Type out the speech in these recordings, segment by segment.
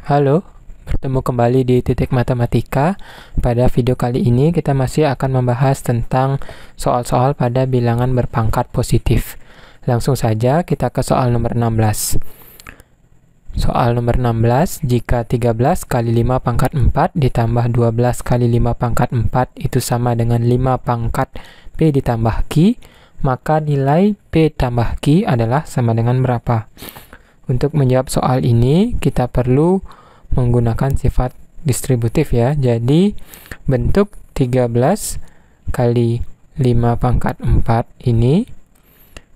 Halo, bertemu kembali di Titik Matematika. Pada video kali ini kita masih akan membahas tentang soal-soal pada bilangan berpangkat positif. Langsung saja kita ke soal nomor 16. Soal nomor 16, jika 13 kali 5 pangkat 4 ditambah 12 kali 5 pangkat 4 itu sama dengan 5 pangkat P ditambah Q, maka nilai P tambah Q adalah sama dengan berapa? Untuk menjawab soal ini, kita perlu menggunakan sifat distributif ya. Jadi, bentuk 13 kali 5 pangkat 4 ini,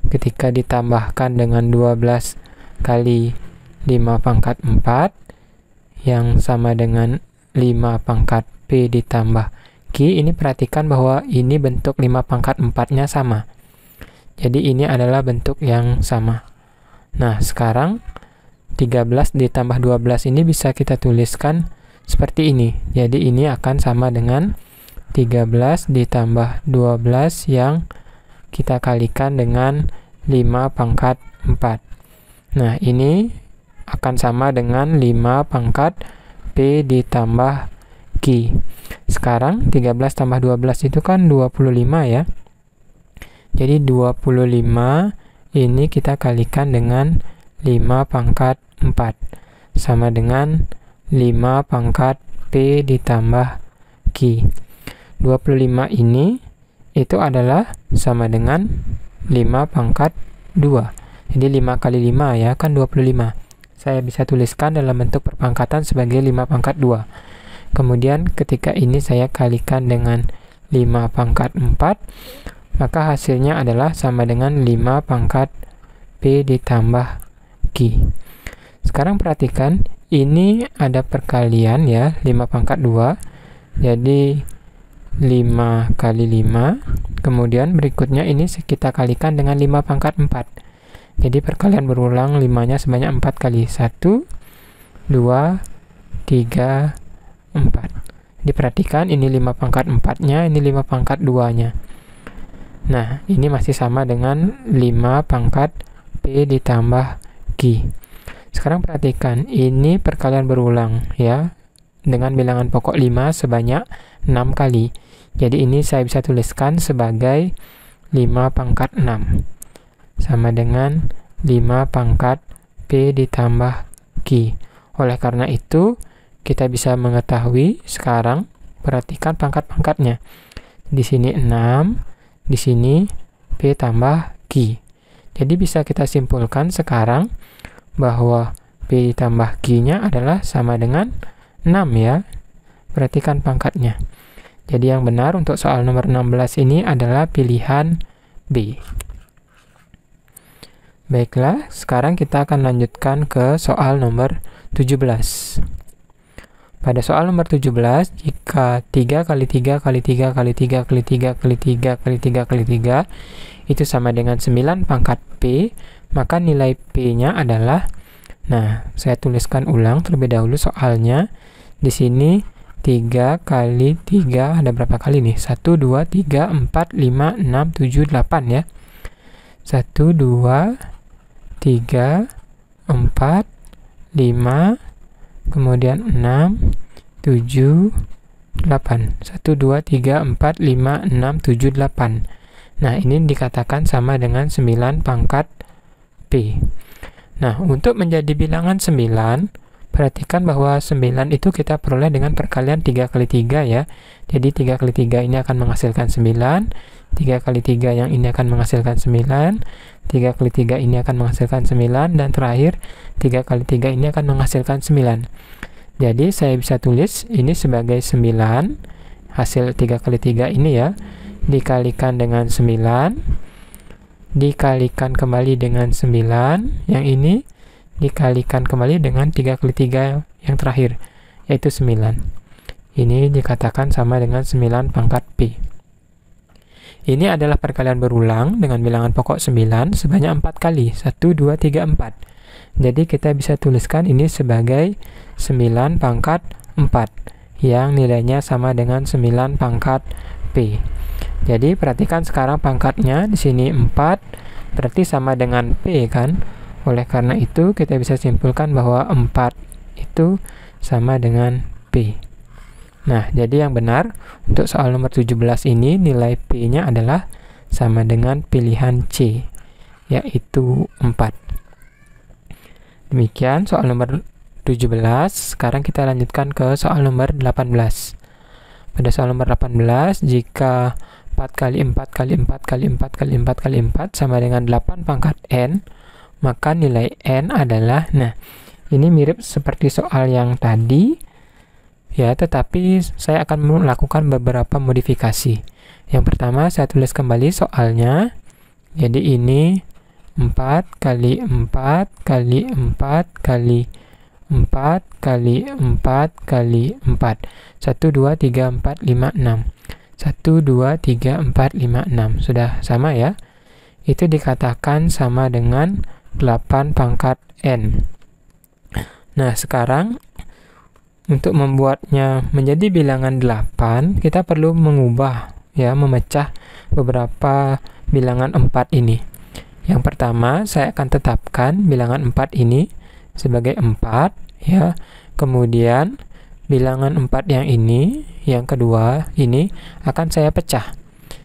ketika ditambahkan dengan 12 kali 5 pangkat 4, yang sama dengan 5 pangkat P ditambah Q, ini perhatikan bahwa ini bentuk 5 pangkat 4-nya sama. Jadi, ini adalah bentuk yang sama. Nah, sekarang 13 ditambah 12 ini bisa kita tuliskan seperti ini. Jadi, ini akan sama dengan 13 ditambah 12 yang kita kalikan dengan 5 pangkat 4. Nah, ini akan sama dengan 5 pangkat P ditambah Q. Sekarang, 13 tambah 12 itu kan 25 ya. Jadi, 25 ini kita kalikan dengan 5 pangkat 4 sama dengan 5 pangkat P ditambah Q. 25 ini itu adalah sama dengan 5 pangkat 2. Jadi 5 kali 5 ya kan 25. Saya bisa tuliskan dalam bentuk perpangkatan sebagai 5 pangkat 2. Kemudian ketika ini saya kalikan dengan 5 pangkat 4, maka hasilnya adalah sama dengan 5 pangkat P ditambah Q. Sekarang perhatikan, ini ada perkalian ya, 5 pangkat 2. Jadi 5 kali 5. Kemudian berikutnya ini kita kalikan dengan 5 pangkat 4. Jadi perkalian berulang 5-nya sebanyak 4 kali. 1, 2, 3, 4. Jadi perhatikan, ini 5 pangkat 4-nya, ini 5 pangkat 2-nya. Nah, ini masih sama dengan 5 pangkat P ditambah Q. Sekarang perhatikan, ini perkalian berulang ya, dengan bilangan pokok 5 sebanyak 6 kali. Jadi ini saya bisa tuliskan sebagai 5 pangkat 6. Sama dengan 5 pangkat P ditambah Q. Oleh karena itu, kita bisa mengetahui sekarang, perhatikan pangkat-pangkatnya. Di sini 6, di sini P tambah Q. Jadi bisa kita simpulkan sekarang bahwa P ditambah Q-nya adalah sama dengan 6 ya. Perhatikan pangkatnya. Jadi yang benar untuk soal nomor 16 ini adalah pilihan B. Baiklah, sekarang kita akan lanjutkan ke soal nomor 17. Pada soal nomor 17, jika 3 kali 3 kali 3 kali 3 kali 3 kali 3 kali 3 kali 3 itu sama dengan 9 pangkat P, maka nilai P-nya adalah, nah, saya tuliskan ulang terlebih dahulu soalnya. Di sini 3 kali 3 ada berapa kali nih? 1, 2, 3, 4, 5, 6, 7, 8 ya. 1, 2, 3, 4, 5, kemudian 6, 7, 8. 1, 2, 3, 4, 5, 6, 7, 8. Nah, ini dikatakan sama dengan 9 pangkat P. Nah, untuk menjadi bilangan 9, perhatikan bahwa 9 itu kita peroleh dengan perkalian 3 kali 3 ya. Jadi 3 kali 3 ini akan menghasilkan 9, 3 kali 3 yang ini akan menghasilkan 9, 3 kali 3 ini akan menghasilkan 9, dan terakhir 3 kali 3 ini akan menghasilkan 9. Jadi saya bisa tulis ini sebagai 9, hasil 3 kali 3 ini ya, dikalikan dengan 9, dikalikan kembali dengan 9, yang ini dikalikan kembali dengan 3 kali 3 yang terakhir, yaitu 9. Ini dikatakan sama dengan 9 pangkat P. Ini adalah perkalian berulang dengan bilangan pokok 9 sebanyak 4 kali. 1, 2, 3, 4. Jadi kita bisa tuliskan ini sebagai 9 pangkat 4, yang nilainya sama dengan 9 pangkat P. Jadi perhatikan sekarang pangkatnya di sini 4, berarti sama dengan P kan. Oleh karena itu kita bisa simpulkan bahwa 4 itu sama dengan P. Nah, jadi yang benar untuk soal nomor 17 ini nilai P-nya adalah sama dengan pilihan C, yaitu 4. Demikian soal nomor 17. Sekarang kita lanjutkan ke soal nomor 18. Pada soal nomor 18, jika 4 kali 4 kali 4 kali 4 kali 4 kali 4 sama dengan 8 pangkat N, maka nilai N adalah, nah ini mirip seperti soal yang tadi ya, tetapi saya akan melakukan beberapa modifikasi. Yang pertama, saya tulis kembali soalnya. Jadi ini 4 kali 4 kali 4 kali 4 kali 4 kali 4. 1, 2, 3, 4, 5, 6. 1, 2, 3, 4, 5, 6. Sudah sama ya? Itu dikatakan sama dengan 8 pangkat N. Nah, sekarang untuk membuatnya menjadi bilangan 8, kita perlu mengubah ya, memecah beberapa bilangan 4 ini. Yang pertama, saya akan tetapkan bilangan 4 ini sebagai 4 ya. Kemudian bilangan 4 yang ini, yang kedua ini akan saya pecah.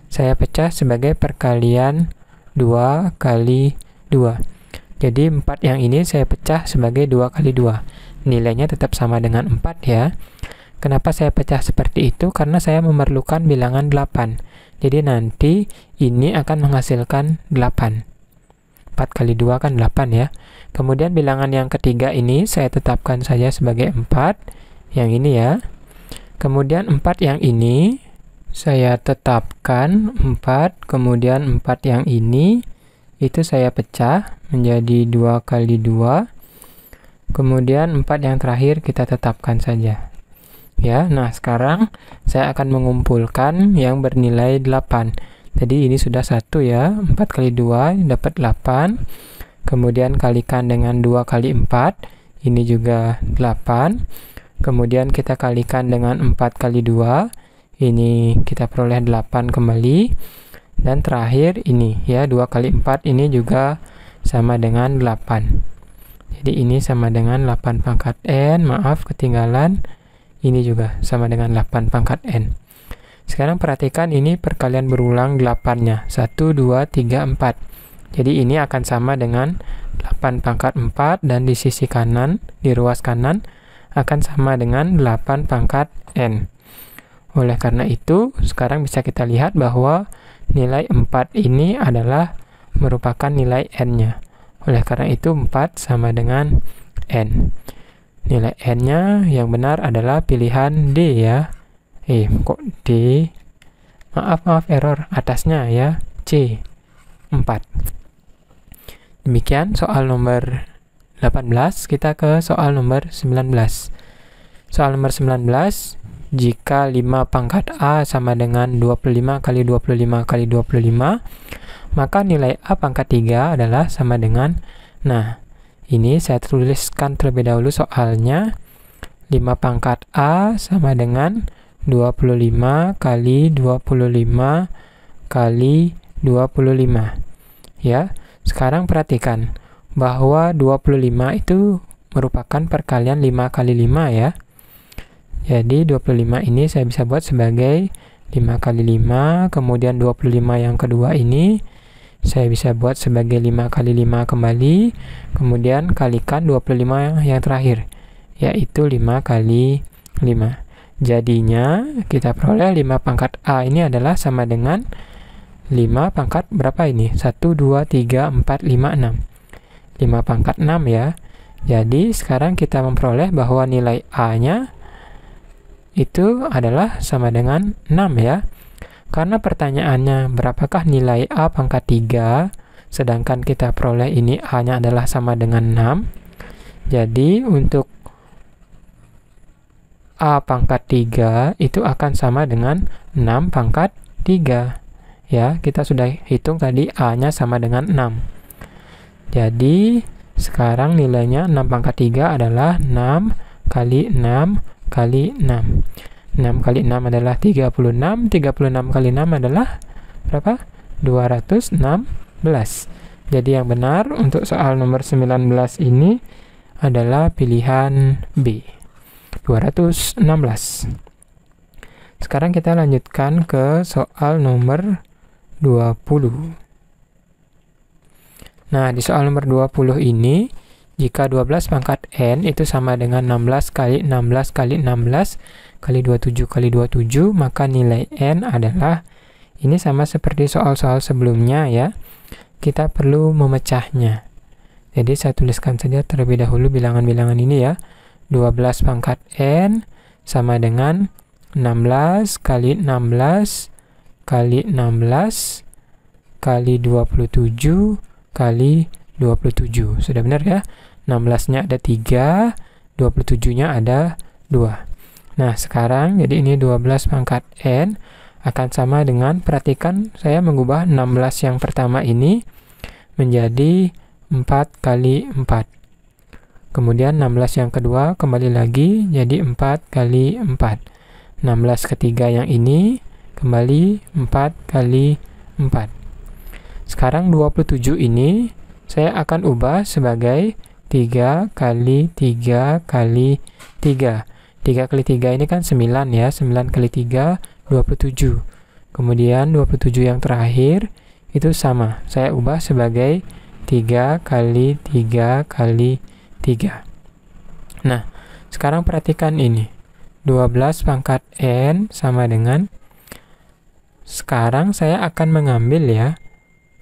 Saya pecah sebagai perkalian 2 kali 2. Jadi 4 yang ini saya pecah sebagai 2 kali 2. Nilainya tetap sama dengan 4 ya. Kenapa saya pecah seperti itu? Karena saya memerlukan bilangan 8. Jadi nanti ini akan menghasilkan 8. 4 kali 2 kan 8 ya. Kemudian bilangan yang ketiga ini saya tetapkan saja sebagai 4. Yang ini ya. Kemudian 4 yang ini saya tetapkan 4. Kemudian 4 yang ini itu saya pecah menjadi 2 kali 2. Kemudian 4 yang terakhir kita tetapkan saja. Ya, nah sekarang saya akan mengumpulkan yang bernilai 8. Jadi ini sudah 1 ya. 4 kali 2 dapat 8. Kemudian kalikan dengan 2 kali 4. Ini juga 8. Kemudian kita kalikan dengan 4 kali 2. Ini kita peroleh 8 kembali. Dan terakhir ini ya, 2 kali 4 ini juga sama dengan 8. Jadi ini sama dengan 8 pangkat N. Maaf, ketinggalan. Ini juga sama dengan 8 pangkat N. Sekarang perhatikan ini perkalian berulang 8-nya. 1, 2, 3, 4. Jadi ini akan sama dengan 8 pangkat 4. Dan di sisi kanan, di ruas kanan, akan sama dengan 8 pangkat N. Oleh karena itu, sekarang bisa kita lihat bahwa nilai 4 ini adalah merupakan nilai N-nya. Oleh karena itu 4 sama dengan N. Nilai N-nya yang benar adalah pilihan D ya. Kok D? Maaf error atasnya ya. C. 4. Demikian soal nomor 18. Kita ke soal nomor 19. Soal nomor 19. Jika 5 pangkat A sama dengan 25 kali 25 kali 25, maka nilai A pangkat 3 adalah sama dengan, nah ini saya tuliskan terlebih dahulu soalnya. 5 pangkat A sama dengan 25 kali 25 kali 25 ya. Sekarang perhatikan bahwa 25 itu merupakan perkalian 5 kali 5 ya. Jadi 25 ini saya bisa buat sebagai 5 kali 5, kemudian 25 yang kedua ini saya bisa buat sebagai 5 kali 5 kembali, kemudian kalikan 25 yang terakhir, yaitu 5 kali 5. Jadinya kita peroleh 5 pangkat A ini adalah sama dengan 5 pangkat berapa ini? 1, 2, 3, 4, 5, 6. 5 pangkat 6 ya. Jadi sekarang kita memperoleh bahwa nilai A-nya itu adalah sama dengan 6 ya. Karena pertanyaannya berapakah nilai A pangkat 3, sedangkan kita peroleh ini A-nya adalah sama dengan 6. Jadi untuk A pangkat 3 itu akan sama dengan 6 pangkat 3. Ya, kita sudah hitung tadi A-nya sama dengan 6. Jadi sekarang nilainya 6 pangkat 3 adalah 6 kali 6 kali 6. 6 kali 6 adalah 36. 36 kali 6 adalah berapa? 216. Jadi yang benar untuk soal nomor 19 ini adalah pilihan B, 216. Sekarang kita lanjutkan ke soal nomor 20. Nah, di soal nomor 20 ini, jika 12 pangkat N itu sama dengan 16 kali 16 kali 16 kali 27 kali 27, maka nilai N adalah, ini sama seperti soal-soal sebelumnya ya, kita perlu memecahnya. Jadi saya tuliskan saja terlebih dahulu bilangan-bilangan ini ya. 12 pangkat N sama dengan 16 kali 16 kali 16 kali 27 kali 27. Sudah benar ya? 16-nya ada 3, 27-nya ada 2. Nah, sekarang jadi ini 12 pangkat N akan sama dengan, perhatikan saya mengubah 16 yang pertama ini menjadi 4 kali 4. Kemudian 16 yang kedua kembali lagi jadi 4 kali 4. 16 ketiga yang ini kembali 4 kali 4. Sekarang 27 ini saya akan ubah sebagai 3 kali 3 kali 3. 3 kali 3 ini kan 9 ya. 9 kali 3, 27. Kemudian 27 yang terakhir itu sama. Saya ubah sebagai 3 kali 3 kali 3. Nah, sekarang perhatikan ini. 12 pangkat N sama dengan, sekarang saya akan mengambil ya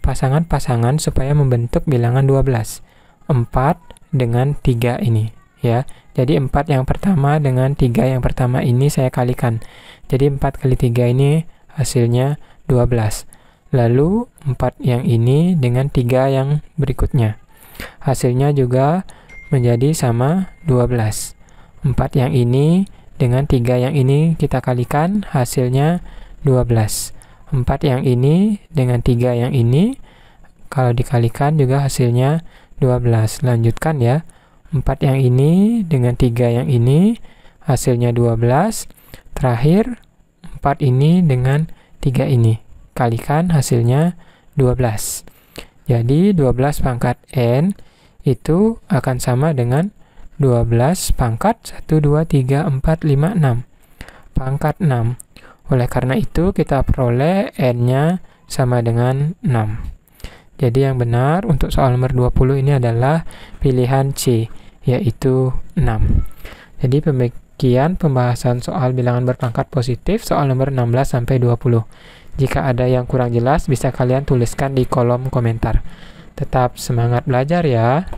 pasangan-pasangan supaya membentuk bilangan 12. 4 dengan 3 ini ya. Jadi 4 yang pertama dengan 3 yang pertama ini saya kalikan. Jadi 4 kali 3 ini hasilnya 12. Lalu 4 yang ini dengan 3 yang berikutnya. Hasilnya juga menjadi sama 12. 4 yang ini dengan 3 yang ini kita kalikan, hasilnya 12. 4 yang ini dengan 3 yang ini kalau dikalikan juga hasilnya 12. Lanjutkan ya. 4 yang ini dengan 3 yang ini hasilnya 12. Terakhir 4 ini dengan 3 ini. Kalikan hasilnya 12. Jadi 12 pangkat N itu akan sama dengan 12 pangkat 1, 2, 3, 4, 5, 6. Pangkat 6. Oleh karena itu kita peroleh N-nya sama dengan 6. Jadi yang benar untuk soal nomor 20 ini adalah pilihan C, yaitu 6. Jadi demikian pembahasan soal bilangan berpangkat positif soal nomor 16 sampai 20. Jika ada yang kurang jelas bisa kalian tuliskan di kolom komentar. Tetap semangat belajar ya.